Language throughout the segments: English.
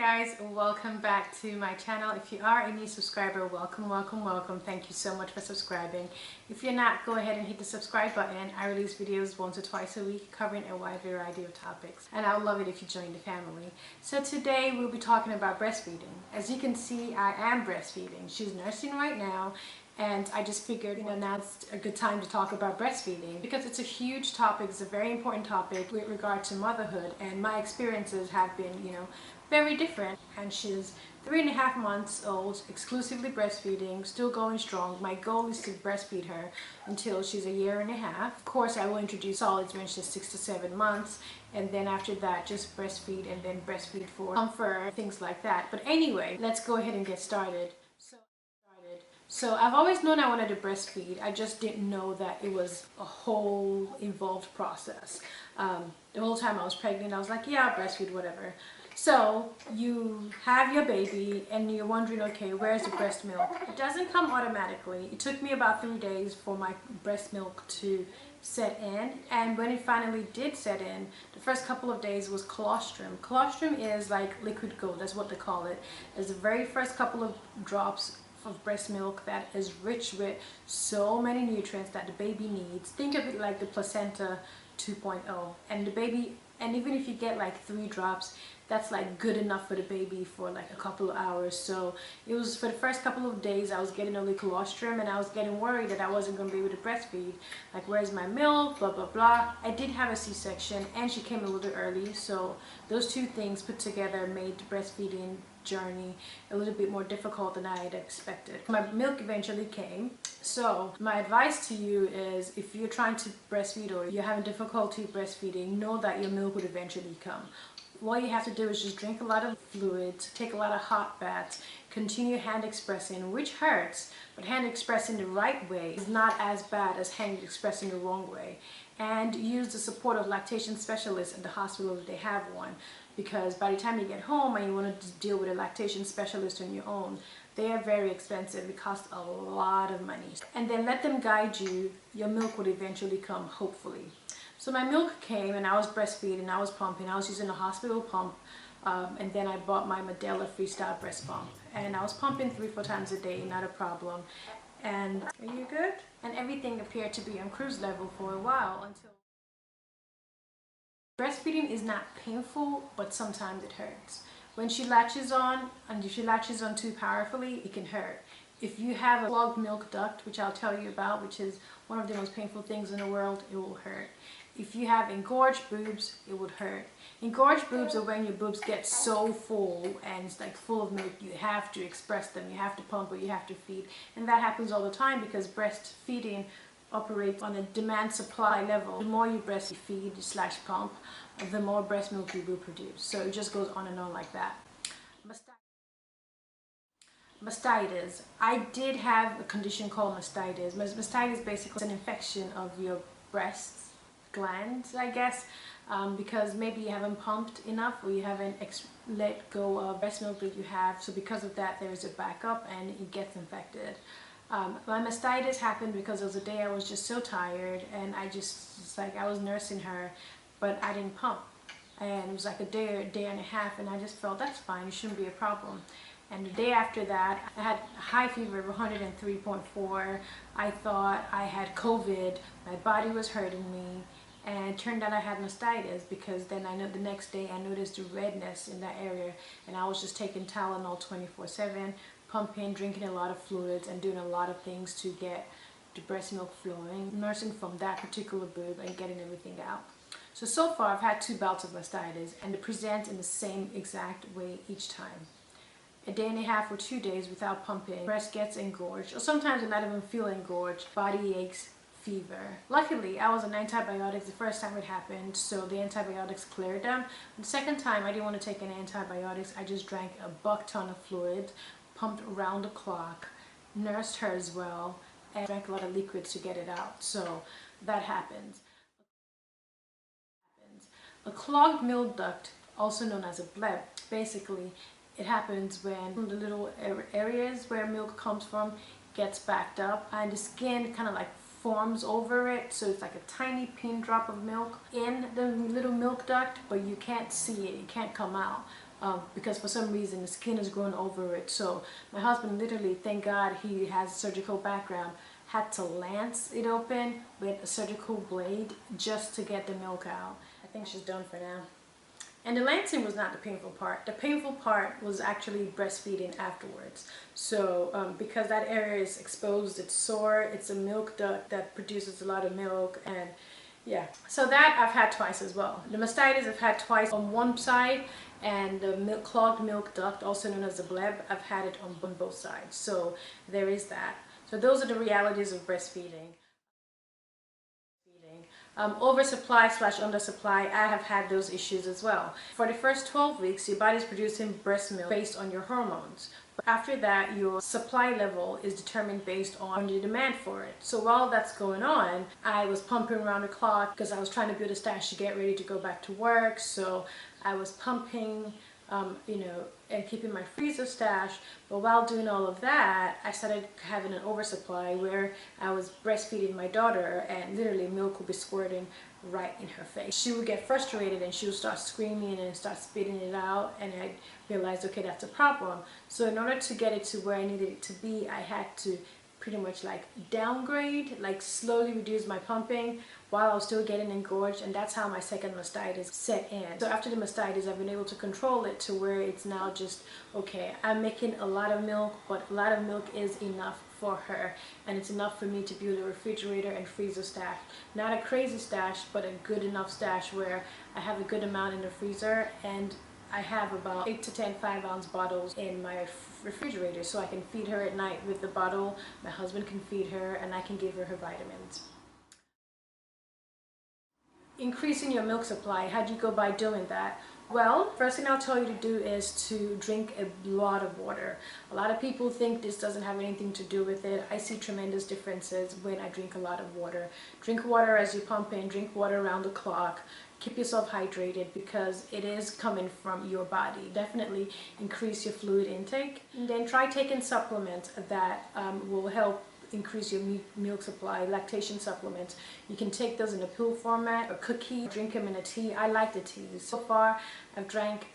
guys, welcome back to my channel. If you are a new subscriber, welcome. Thank you so much for subscribing. If you're not, go ahead and hit the subscribe button. I release videos once or twice a week covering a wide variety of topics, and I would love it if you join the family. So today we'll be talking about breastfeeding. As you can see, I am breastfeeding. She's nursing right now, and I just figured, now's a good time to talk about breastfeeding because it's a huge topic. It's a very important topic with regard to motherhood, and my experiences have been, very different. And she's 3.5 months old, exclusively breastfeeding, still going strong. My goal is to breastfeed her until she's 1.5 years. Of course, I will introduce solids when she's 6 to 7 months, and then after that, just breastfeed and then breastfeed for comfort, things like that. But anyway, let's go ahead and get started. So I've always known I wanted to breastfeed. I just didn't know that it was a whole involved process. The whole time I was pregnant, I was like, yeah, I'll breastfeed, whatever. So you have your baby and you're wondering, okay, where's the breast milk? It doesn't come automatically. It took me about 3 days for my breast milk to set in, and when it finally did set in, the first couple of days was colostrum. Colostrum is like liquid gold, that's what they call it. It's the very first couple of drops of breast milk that is rich with so many nutrients that the baby needs. Think of it like the placenta 2.0, and the baby, and even if you get like 3 drops, that's like good enough for the baby for like a couple of hours. So it was, for the first couple of days I was getting only colostrum, and I was getting worried that I wasn't going to be able to breastfeed. Like, where's my milk, blah blah blah. I did have a C-section and she came a little early, so those two things put together made the breastfeeding journey a little bit more difficult than I had expected. My milk eventually came. So my advice to you is, if you're trying to breastfeed or you're having difficulty breastfeeding, know that your milk would eventually come. All you have to do is just drink a lot of fluids, take a lot of hot baths, continue hand expressing, which hurts, but hand expressing the right way is not as bad as hand expressing the wrong way. And use the support of lactation specialists at the hospital if they have one, because by the time you get home and you want to deal with a lactation specialist on your own, they are very expensive. It costs a lot of money. And then let them guide you. Your milk would eventually come, hopefully. So my milk came and I was breastfeeding, I was pumping, I was using a hospital pump, and then I bought my Medela Freestyle breast pump, and I was pumping 3-4 times a day, not a problem. And are you good? And everything appeared to be on cruise level for a while until... Breastfeeding is not painful, but sometimes it hurts. When she latches on, and if she latches on too powerfully, it can hurt. If you have a clogged milk duct, which I'll tell you about, which is one of the most painful things in the world, it will hurt. If you have engorged boobs, it would hurt. Engorged boobs are when your boobs get so full and it's like full of milk, you have to express them, you have to pump or you have to feed. And that happens all the time because breastfeeding operates on a demand-supply level. The more you breastfeed / pump, the more breast milk you will produce. So it just goes on and on like that. Mastitis. I did have a condition called mastitis. Mastitis basically is an infection of your breasts glands, I guess, because maybe you haven't pumped enough or you haven't let go of breast milk that you have. So because of that, there is a backup and it gets infected. My mastitis happened because there was a day I was just so tired, and I was nursing her, but I didn't pump. And it was like a day and a half, and I just felt that's fine, it shouldn't be a problem. And the day after that, I had a high fever of 103.4. I thought I had COVID, my body was hurting me, and it turned out I had mastitis, because then I know the next day I noticed the redness in that area, and I was just taking Tylenol 24/7, pumping, drinking a lot of fluids, and doing a lot of things to get the breast milk flowing, nursing from that particular boob and getting everything out. So far I've had 2 bouts of mastitis, and it presents in the same exact way each time. 1.5 days or 2 days without pumping, breast gets engorged, or sometimes I not even feel engorged, body aches, fever. Luckily, I was on antibiotics the first time it happened, so the antibiotics cleared them. The second time, I didn't want to take any antibiotics. I just drank a buck ton of fluid, pumped around the clock, nursed her as well, and drank a lot of liquids to get it out. So that happens. A clogged milk duct, also known as a bleb, basically it happens when the little areas where milk comes from gets backed up, and the skin kind of like forms over it, so it's like a tiny pin drop of milk in the little milk duct, but you can't see it, it can't come out. because for some reason the skin has grown over it. So my husband literally, thank God he has a surgical background, had to lance it open with a surgical blade just to get the milk out. I think she's done for now. And the lancing was not the painful part. The painful part was actually breastfeeding afterwards. So because that area is exposed, it's sore, it's a milk duct that produces a lot of milk, and yeah. So that I've had twice as well. The mastitis I've had twice on one side, and the clogged milk duct, also known as the bleb, I've had it on both sides. So there is that. So those are the realities of breastfeeding. Oversupply / undersupply, I have had those issues as well. For the first 12 weeks, your body's producing breast milk based on your hormones. But after that, your supply level is determined based on your demand for it. So while that's going on, I was pumping around the clock because I was trying to build a stash to get ready to go back to work. So I was pumping, you know, and keeping my freezer stash. But while doing all of that, I started having an oversupply where I was breastfeeding my daughter, and literally milk would be squirting right in her face. She would get frustrated and she would start screaming and start spitting it out, and I realized, okay, that's a problem. So in order to get it to where I needed it to be, I had to pretty much like downgrade, like slowly reduce my pumping while I was still getting engorged, and that's how my second mastitis set in. So after the mastitis, I've been able to control it to where it's now just, okay, I'm making a lot of milk, but a lot of milk is enough for her, and it's enough for me to build a refrigerator and freezer stash. Not a crazy stash, but a good enough stash where I have a good amount in the freezer, and I have about 8 to 10 5-ounce bottles in my refrigerator, so I can feed her at night with the bottle, my husband can feed her, and I can give her vitamins. Increasing your milk supply, how do you go by doing that? Well, first thing I'll tell you to do is to drink a lot of water. A lot of people think this doesn't have anything to do with it. I see tremendous differences when I drink a lot of water. Drink water as you pump in, drink water around the clock. Keep yourself hydrated because it is coming from your body. Definitely increase your fluid intake. And then try taking supplements that will help increase your milk supply. Lactation supplements, you can take those in a pill format or cookie, drink them in a tea. I like the teas. So far I've drank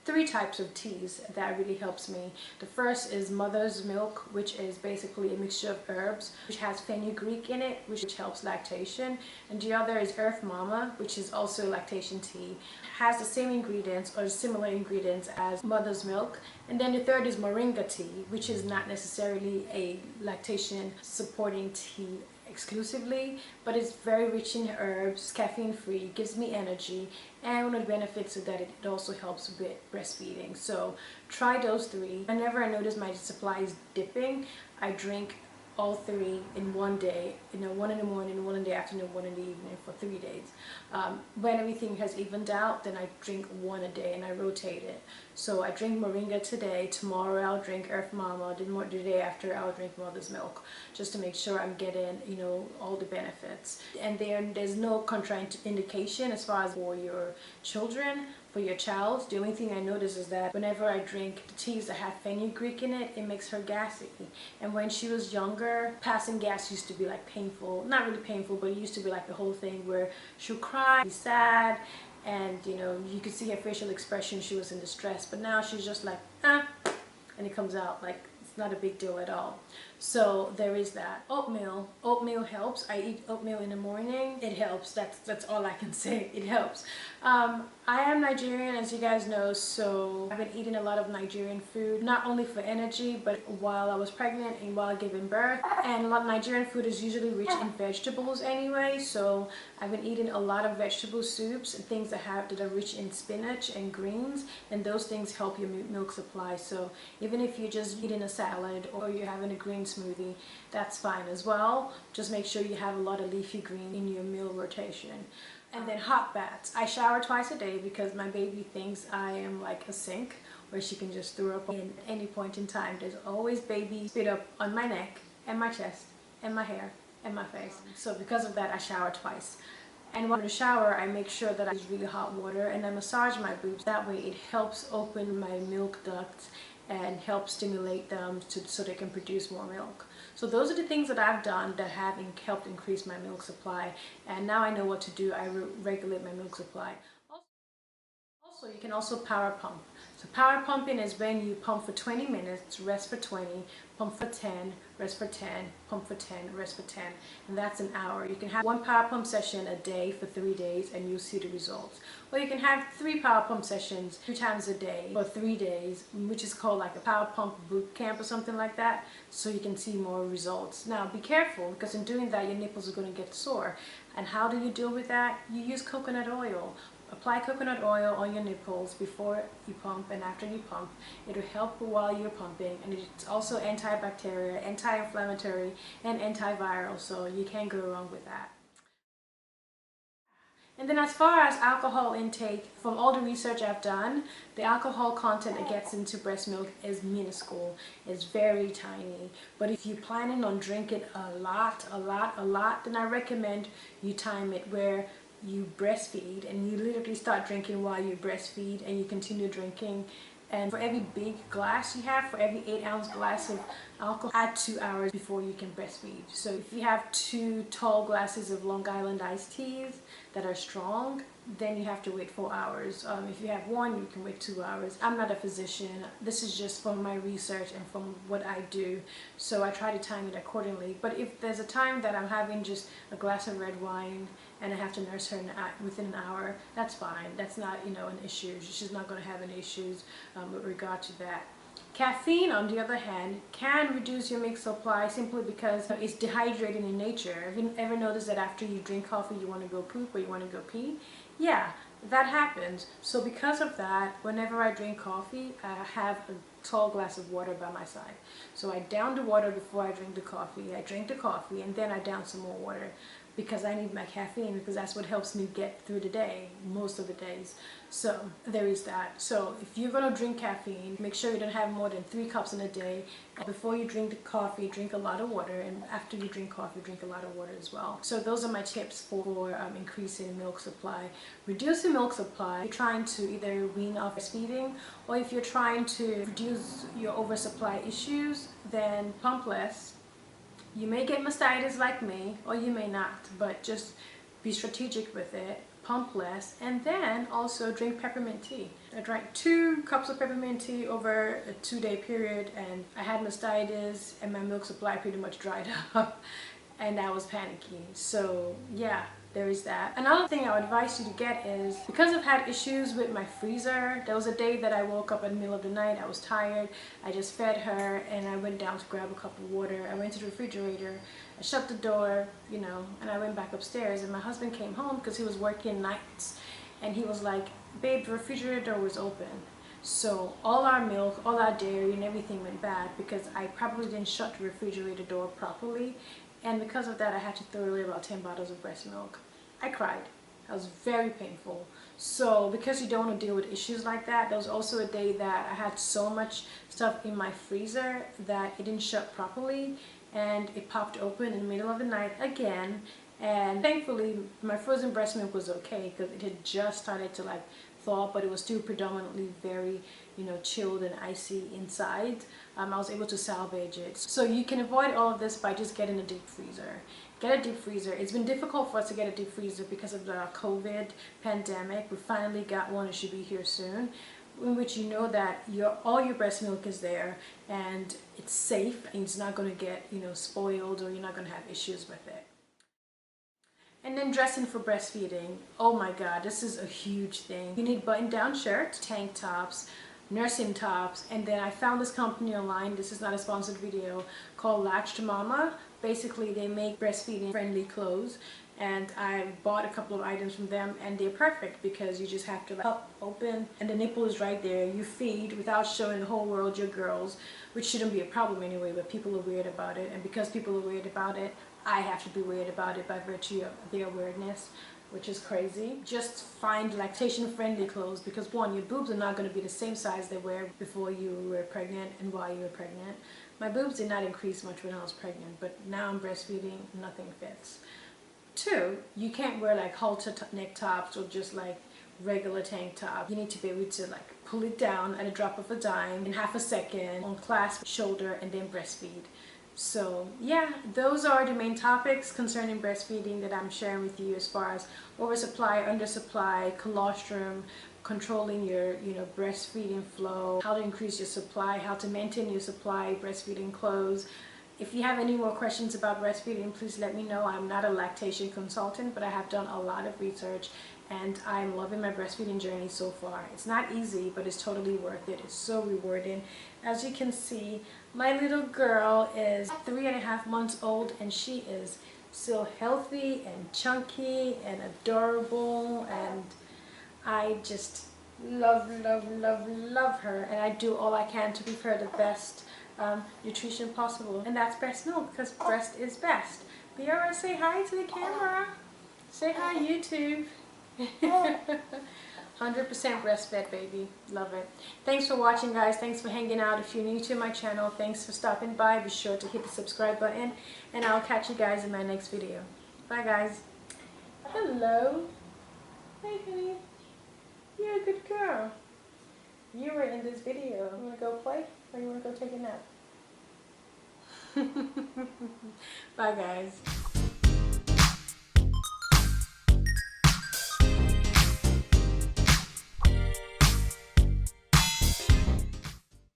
3 types of teas that really helps me. The first is Mother's Milk, which is basically a mixture of herbs, which has fenugreek in it, which helps lactation. And the other is Earth Mama, which is also lactation tea. It has the same ingredients or similar ingredients as Mother's Milk. And then the third is Moringa tea, which is not necessarily a lactation supporting tea exclusively, but it's very rich in herbs, caffeine free, gives me energy, and one of the benefits is that it also helps with breastfeeding. So try those 3. Whenever I notice my supply is dipping, I drink all 3 in one day, you know, 1 in the morning, 1 in the afternoon, 1 in the evening for 3 days. When everything has evened out, then I drink 1 a day and I rotate it. So I drink Moringa today, tomorrow I'll drink Earth Mama, the day after I'll drink Mother's Milk, just to make sure I'm getting, you know, all the benefits. And there's no contraindication as far as for your children. For your child, the only thing I notice is that whenever I drink the teas that have fenugreek in it, it makes her gassy. And when she was younger, passing gas used to be like painful. Not really painful, but it used to be like the whole thing where she'll cry, be sad, and you know, you could see her facial expression, she was in distress. But now she's just like, ah, and it comes out like it's not a big deal at all. So there is that. Oatmeal helps. I eat oatmeal in the morning. It helps. That's all I can say. It helps. I am Nigerian, as you guys know, so I've been eating a lot of Nigerian food, not only for energy, but while I was pregnant and while giving birth. And a lot of Nigerian food is usually rich in vegetables anyway, so I've been eating a lot of vegetable soups and things that are rich in spinach and greens, and those things help your milk supply. So even if you're just eating a salad or you're having a green smoothie, that's fine as well. Just make sure you have a lot of leafy green in your meal rotation. And then hot baths. I shower twice a day because my baby thinks I am like a sink where she can just throw up in any point in time. There's always baby spit up on my neck and my chest and my hair and my face. So because of that, I shower twice. And when I shower, I make sure that I use really hot water and I massage my boobs. That way it helps open my milk ducts and help stimulate them so they can produce more milk. So those are the things that I've done that have helped increase my milk supply, and now I know what to do. I regulate my milk supply. So you can also power pump. So power pumping is when you pump for 20 minutes, rest for 20, pump for 10, rest for 10, pump for 10, rest for 10, and that's an hour. You can have one power pump session a day for 3 days and you'll see the results. Or you can have 3 power pump sessions 3 times a day for 3 days, which is called like a power pump boot camp or something like that, so you can see more results. Now be careful, because in doing that your nipples are going to get sore. And how do you deal with that? You use coconut oil. Apply coconut oil on your nipples before you pump and after you pump. It'll help while you're pumping, and it's also antibacterial, anti-inflammatory, and antiviral, so you can't go wrong with that. And then as far as alcohol intake, from all the research I've done, the alcohol content that gets into breast milk is minuscule. It's very tiny. But if you're planning on drinking a lot, then I recommend you time it where you breastfeed and you literally start drinking while you breastfeed, and you continue drinking. And for every big glass you have, for every 8-ounce glass of alcohol, add 2 hours before you can breastfeed. So if you have 2 tall glasses of Long Island iced teas that are strong, then you have to wait 4 hours. If you have 1, you can wait 2 hours. I'm not a physician. This is just from my research and from what I do. So I try to time it accordingly. But if there's a time that I'm having just a glass of red wine and I have to nurse her within an hour, that's fine. That's not, an issue. She's not going to have any issues with regard to that. Caffeine, on the other hand, can reduce your milk supply simply because it's dehydrating in nature. Have you ever noticed that after you drink coffee you want to go poop or you want to go pee? Yeah, that happens. So because of that, whenever I drink coffee, I have a tall glass of water by my side. So I down the water before I drink the coffee. I drink the coffee and then I down some more water, because I need my caffeine, because that's what helps me get through the day most of the days. So there is that. So if you're going to drink caffeine, make sure you don't have more than 3 cups in a day. Before you drink the coffee, drink a lot of water, and after you drink coffee, drink a lot of water as well. So those are my tips for increasing milk supply. Reducing milk supply, you're trying to either wean off breastfeeding, or if you're trying to reduce your oversupply issues, then pump less. You may get mastitis like me, or you may not, but just be strategic with it. Pump less, and then also drink peppermint tea. I drank 2 cups of peppermint tea over a 2-day period, and I had mastitis and my milk supply pretty much dried up and I was panicky. So yeah, there is that. Another thing I would advise you to get is, because I've had issues with my freezer, there was a day that I woke up in the middle of the night, I was tired, I just fed her and I went down to grab a cup of water. I went to the refrigerator, I shut the door, and I went back upstairs, and my husband came home because he was working nights, and he was like, babe, the refrigerator door was open. So all our milk, all our dairy and everything went bad because I probably didn't shut the refrigerator door properly. And because of that, I had to throw away about 10 bottles of breast milk. I cried. That was very painful. So because you don't want to deal with issues like that, there was also a day that I had so much stuff in my freezer that it didn't shut properly, and it popped open in the middle of the night again. And thankfully, my frozen breast milk was okay because it had just started to thaw, but it was still predominantly very, chilled and icy inside. I was able to salvage it. So you can avoid all of this by just getting a deep freezer. Get a deep freezer. It's been difficult for us to get a deep freezer because of the COVID pandemic. We finally got one. It should be here soon, in which you know that all your breast milk is there and it's safe and it's not going to get spoiled, or you're not going to have issues with it. And then dressing for breastfeeding. Oh my god, this is a huge thing. You need button-down shirts, tank tops, nursing tops, and then I found this company online, this is not a sponsored video, called Latched Mama. Basically they make breastfeeding friendly clothes, and I bought a couple of items from them, and they're perfect because you just have to pop open and the nipple is right there. You feed without showing the whole world your girls, which shouldn't be a problem anyway, but people are weird about it, and because people are weird about it, I have to be weird about it by virtue of their weirdness, which is crazy. Just find lactation friendly clothes, because one, your boobs are not going to be the same size they were before you were pregnant and while you were pregnant. My boobs did not increase much when I was pregnant, but now I'm breastfeeding, nothing fits. 2, you can't wear halter neck tops or just regular tank top. You need to be able to pull it down at a drop of a dime in half a second, unclasp shoulder, and then breastfeed. So yeah, those are the main topics concerning breastfeeding that I'm sharing with you, as far as oversupply, undersupply, colostrum, controlling your breastfeeding flow, how to increase your supply, how to maintain your supply, breastfeeding clothes. If you have any more questions about breastfeeding, please let me know. I'm not a lactation consultant, but I have done a lot of research and I'm loving my breastfeeding journey so far. It's not easy, but it's totally worth it. It's so rewarding. As you can see, my little girl is 3.5 months old and she is so healthy and chunky and adorable, and I just love, love, love, love her, and I do all I can to give her the best nutrition possible, and that's breast milk, because breast is best. Biora, say hi to the camera. Say hi, YouTube. 100% breastfed, baby. Love it. Thanks for watching, guys. Thanks for hanging out. If you're new to my channel, thanks for stopping by. Be sure to hit the subscribe button, and I'll catch you guys in my next video. Bye, guys. Hello. Hey, honey. You're a good girl. You were in this video. You want to go play, or you want to go take a nap? Bye, guys.